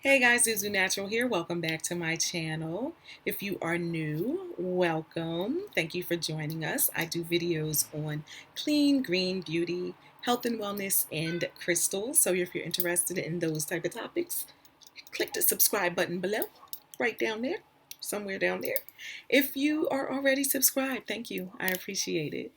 Hey guys, Zuzunatural here. Welcome back to my channel. If you are new, welcome. Thank you for joining us. I do videos on clean, green beauty, health and wellness, and crystals. So if you're interested in those type of topics, click the subscribe button below, right down there, somewhere down there. If you are already subscribed, thank you. I appreciate it.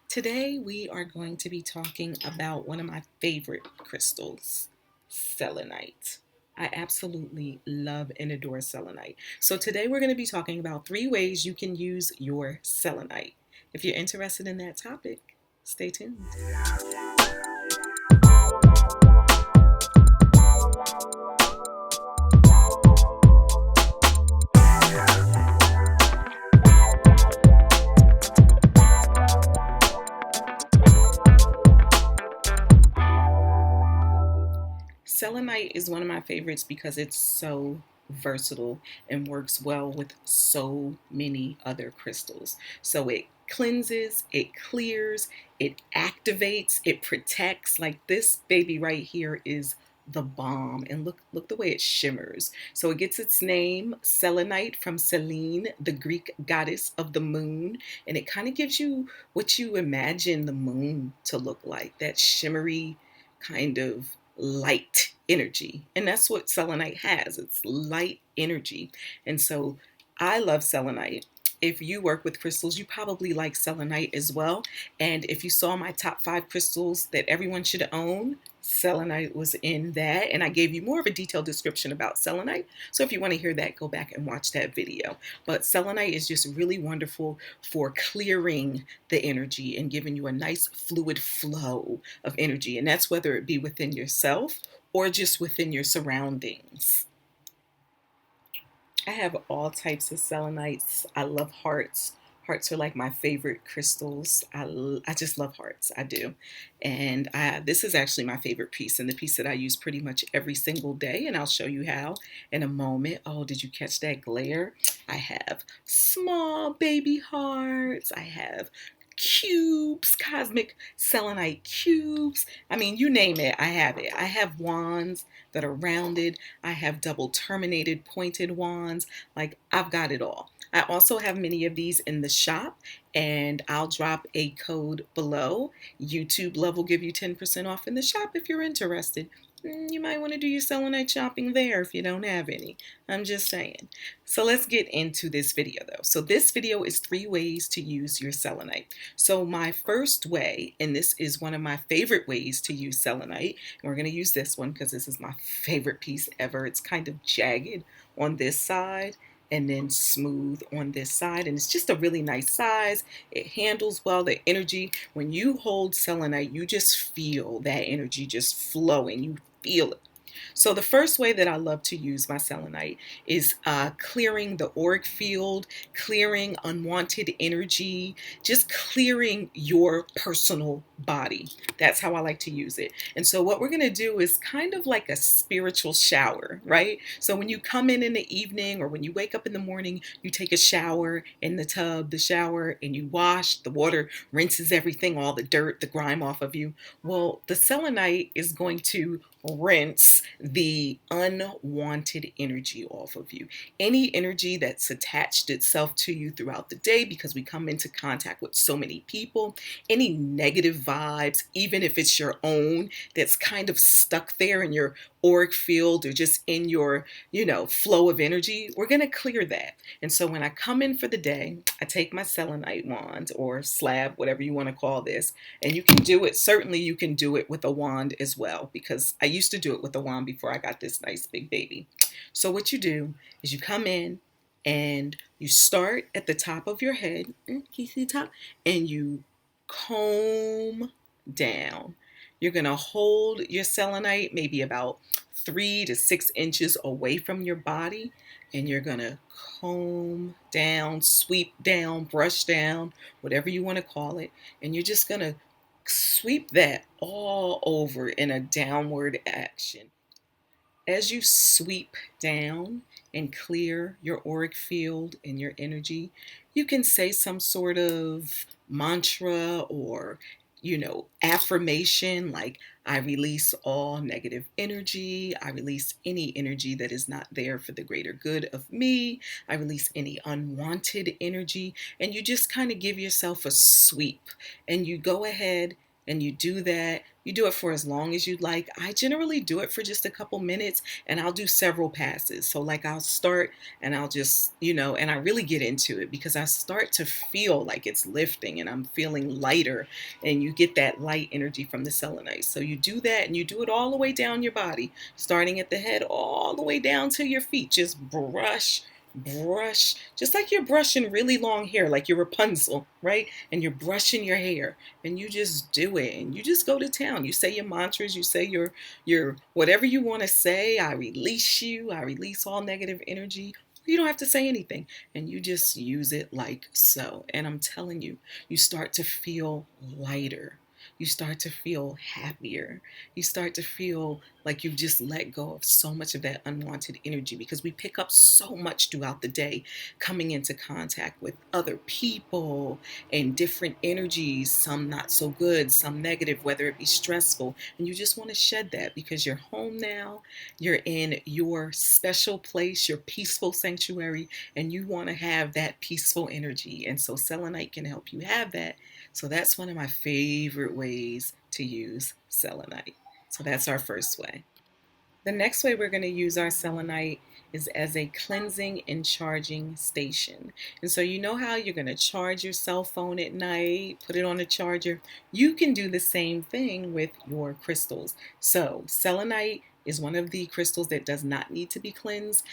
Today we are going to be talking about one of my favorite crystals, selenite. I absolutely love and adore selenite. So today we're going to be talking about 3 ways you can use your selenite. If you're interested in that topic, stay tuned. Selenite is one of my favorites because it's so versatile and works well with so many other crystals. So it cleanses, it clears, it activates, it protects. Like this baby right here is the bomb, and look the way it shimmers. So it gets its name selenite from Selene, the Greek goddess of the moon, and it kind of gives you what you imagine the moon to look like, that shimmery kind of light energy. And that's what selenite has. It's light energy. And so I love selenite. If you work with crystals, you probably like selenite as well. And if you saw my top 5 crystals that everyone should own, selenite was in that. And I gave you more of a detailed description about selenite. So if you want to hear that, go back and watch that video. But selenite is just really wonderful for clearing the energy and giving you a nice fluid flow of energy. And that's whether it be within yourself or just within your surroundings. I have all types of selenites. I love hearts. Hearts are like my favorite crystals. I just love hearts. I do. And this is actually my favorite piece, and the piece that I use pretty much every single day. And I'll show you how in a moment. Oh, did you catch that glare? I have small baby hearts. I have cubes, cosmic selenite cubes. I mean, you name it, I have it. I have wands that are rounded. I have double terminated pointed wands. Like, I've got it all. I also have many of these in the shop, and I'll drop a code below. YouTube Love will give you 10% off in the shop if you're interested. You might want to do your selenite shopping there if you don't have any. I'm just saying. So let's get into this video though. So this video is 3 ways to use your selenite. So my first way, and this is one of my favorite ways to use selenite, and we're going to use this one because this is my favorite piece ever. It's kind of jagged on this side and then smooth on this side, and it's just a really nice size. It handles well the energy. When you hold selenite, you just feel that energy just flowing. You feel it. So the first way that I love to use my selenite is clearing the auric field, clearing unwanted energy, just clearing your personal body. That's how I like to use it. And so what we're going to do is kind of like a spiritual shower, right? So when you come in the evening, or when you wake up in the morning, you take a shower in the tub, the shower, and you wash. The water rinses everything, all the dirt, the grime off of you. Well, the selenite is going to rinse the unwanted energy off of you. Any energy that's attached itself to you throughout the day, because we come into contact with so many people, any negative vibes, even if it's your own, that's kind of stuck there in your auric field or just in your, flow of energy, we're going to clear that. And so when I come in for the day, I take my selenite wand or slab, whatever you want to call this, and you can do it, certainly you can do it with a wand as well, because I used to do it with a wand before I got this nice big baby. So what you do is you come in and you start at the top of your head, can you see the top? And you comb down. You're going to hold your selenite maybe about 3 to 6 inches away from your body, and you're going to comb down, sweep down, brush down, whatever you want to call it, and you're just going to sweep that all over in a downward action. As you sweep down and clear your auric field and your energy, you can say some sort of mantra, or affirmation like, I release all negative energy. I release any energy that is not there for the greater good of me. I release any unwanted energy. And you just kind of give yourself a sweep. And you go ahead and you do that. You do it for as long as you'd like. I generally do it for just a couple minutes, and I'll do several passes. So like I'll start and I'll just, and I really get into it because I start to feel like it's lifting and I'm feeling lighter, and you get that light energy from the selenite. So you do that and you do it all the way down your body, starting at the head all the way down to your feet. Just brush, just like you're brushing really long hair, like you're Rapunzel, right? And you're brushing your hair, and you just do it, and you just go to town. You say your mantras, you say your whatever you want to say. I release you. I release all negative energy. You don't have to say anything, and you just use it like so. And I'm telling you, you start to feel lighter. You start to feel happier. You start to feel like you've just let go of so much of that unwanted energy, because we pick up so much throughout the day, coming into contact with other people and different energies, some not so good, some negative, whether it be stressful. And you just want to shed that because you're home now, you're in your special place, your peaceful sanctuary, and you want to have that peaceful energy. And so selenite can help you have that. So that's one of my favorite ways to use selenite. So that's our first way. The next way we're going to use our selenite is as a cleansing and charging station. And so you know how you're going to charge your cell phone at night, put it on a charger. You can do the same thing with your crystals. So selenite is one of the crystals that does not need to be cleansed.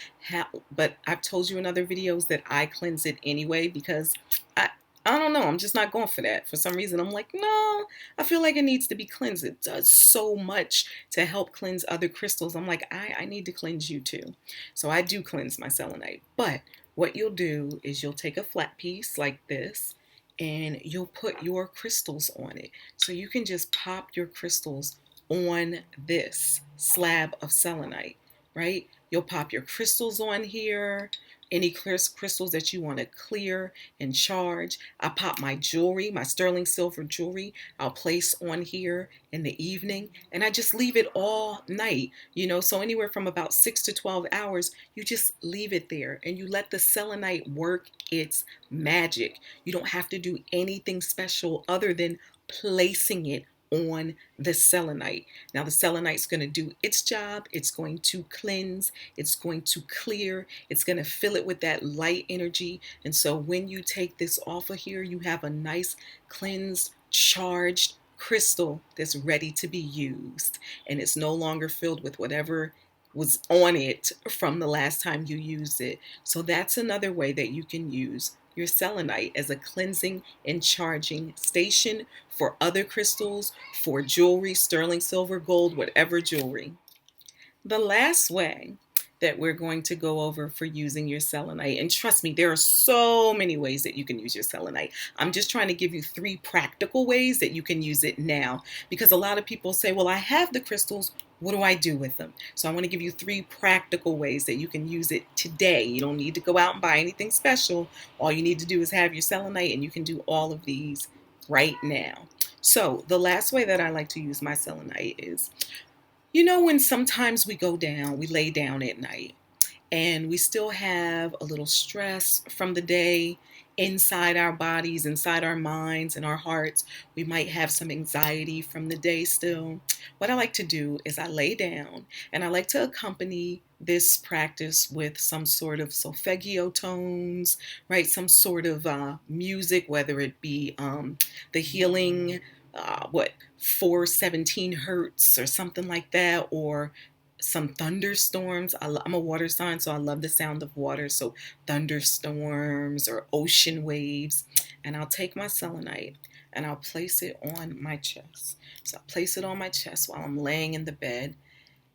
But I've told you in other videos that I cleanse it anyway because I, I don't know. I'm just not going for that. For some reason, I'm like, no, I feel like it needs to be cleansed. It does so much to help cleanse other crystals. I'm like, I need to cleanse you too. So I do cleanse my selenite. But what you'll do is you'll take a flat piece like this and you'll put your crystals on it. So you can just pop your crystals on this slab of selenite, right? You'll pop your crystals on here, any crystals that you want to clear and charge. I pop my jewelry, my sterling silver jewelry, I'll place on here in the evening, and I just leave it all night, so anywhere from about 6 to 12 hours, you just leave it there and you let the selenite work its magic. You don't have to do anything special other than placing it on the selenite. Now the selenite's going to do its job. It's going to cleanse, it's going to clear, it's going to fill it with that light energy. And so when you take this off of here, you have a nice cleansed, charged crystal that's ready to be used, and it's no longer filled with whatever was on it from the last time you used it. So that's another way that you can use your selenite as a cleansing and charging station for other crystals, for jewelry, sterling silver, gold, whatever jewelry. The last way that we're going to go over for using your selenite, and trust me, there are so many ways that you can use your selenite. I'm just trying to give you 3 practical ways that you can use it now, because a lot of people say, well, I have the crystals, what do I do with them? So I want to give you 3 practical ways that you can use it today. You don't need to go out and buy anything special. All you need to do is have your selenite, and you can do all of these right now. So the last way that I like to use my selenite is, when sometimes we lay down at night and we still have a little stress from the day inside our bodies, inside our minds and our hearts. We might have some anxiety from the day still. What I like to do is I lay down and I like to accompany this practice with some sort of solfeggio tones, right? Some sort of music, whether it be the healing, 417 hertz or something like that, or some thunderstorms. I'm a water sign, so I love the sound of water. So thunderstorms or ocean waves. And I'll take my selenite and I'll place it on my chest. So I'll place it on my chest while I'm laying in the bed.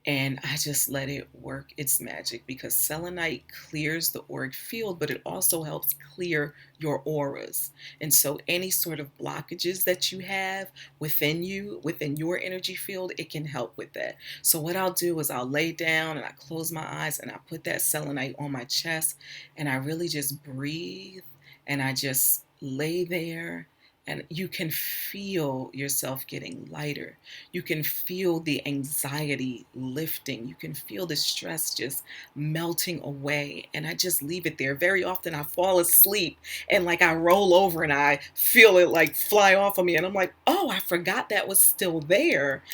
And I just let it work its magic, because selenite clears the auric field, but it also helps clear your auras. And so any sort of blockages that you have within you, within your energy field, it can help with that. So what I'll do is I'll lay down and I close my eyes and I put that selenite on my chest, and I really just breathe and I just lay there and you can feel yourself getting lighter. You can feel the anxiety lifting. You can feel the stress just melting away. And I just leave it there. Very often I fall asleep and like I roll over and I feel it like fly off of me. And I'm like, oh, I forgot that was still there.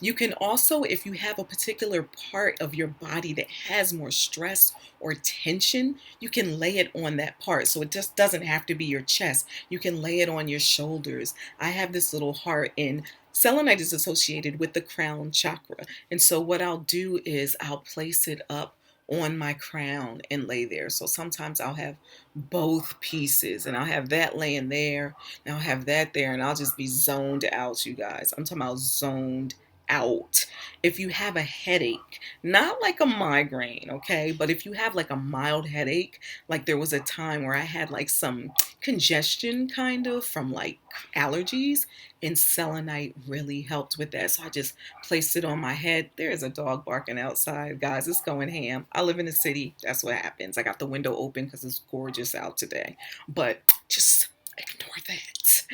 You can also, if you have a particular part of your body that has more stress or tension, you can lay it on that part. So it just doesn't have to be your chest. You can lay it on your shoulders. I have this little heart, and selenite is associated with the crown chakra. And so what I'll do is I'll place it up on my crown and lay there. So sometimes I'll have both pieces and I'll have that laying there and I'll have that there and I'll just be zoned out, you guys. I'm talking about zoned out. If you have a headache, not like a migraine, okay, but if you have like a mild headache, like there was a time where I had like some congestion kind of from like allergies, and selenite really helped with that. So I just placed it on my head. There is a dog barking outside, guys. It's going ham. I live in the city. That's what happens. I got the window open because it's gorgeous out today. But just ignore that.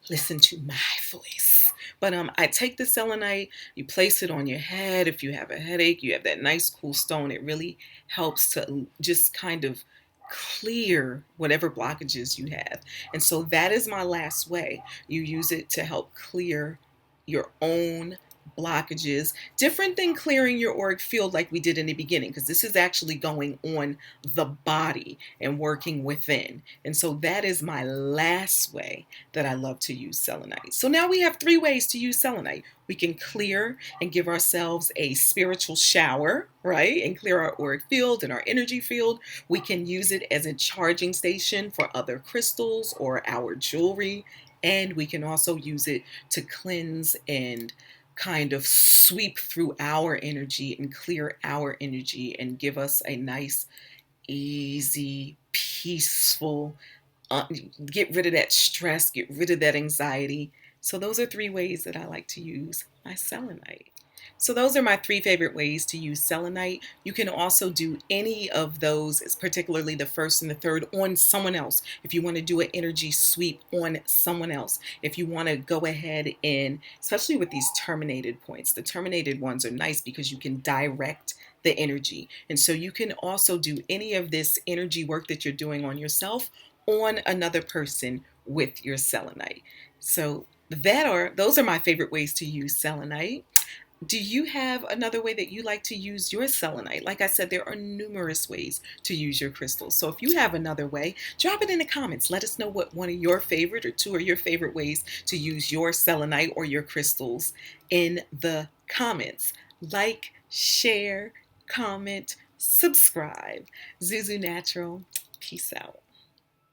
Listen to my voice. But I take the selenite, you place it on your head. If you have a headache, you have that nice cool stone. It really helps to just kind of clear whatever blockages you have. And so that is my last way. You use it to help clear your own blockages, different than clearing your auric field like we did in the beginning, because this is actually going on the body and working within. And so that is my last way that I love to use selenite. So now we have 3 ways to use selenite. We can clear and give ourselves a spiritual shower, right? And clear our auric field and our energy field. We can use it as a charging station for other crystals or our jewelry. And we can also use it to cleanse and kind of sweep through our energy and clear our energy and give us a nice, easy, peaceful, get rid of that stress, get rid of that anxiety. So those are 3 ways that I like to use my selenite. So those are my 3 favorite ways to use selenite. You can also do any of those, particularly the first and the third, on someone else. If you want to do an energy sweep on someone else, if you want to go ahead and, especially with these terminated points, the terminated ones are nice because you can direct the energy. And so you can also do any of this energy work that you're doing on yourself on another person with your selenite. So those are my favorite ways to use selenite. Do you have another way that you like to use your selenite? Like I said, there are numerous ways to use your crystals. So if you have another way, drop it in the comments. Let us know what one of your favorite or 2 of your favorite ways to use your selenite or your crystals in the comments. Like, share, comment, subscribe. Zuzunatural. Peace out.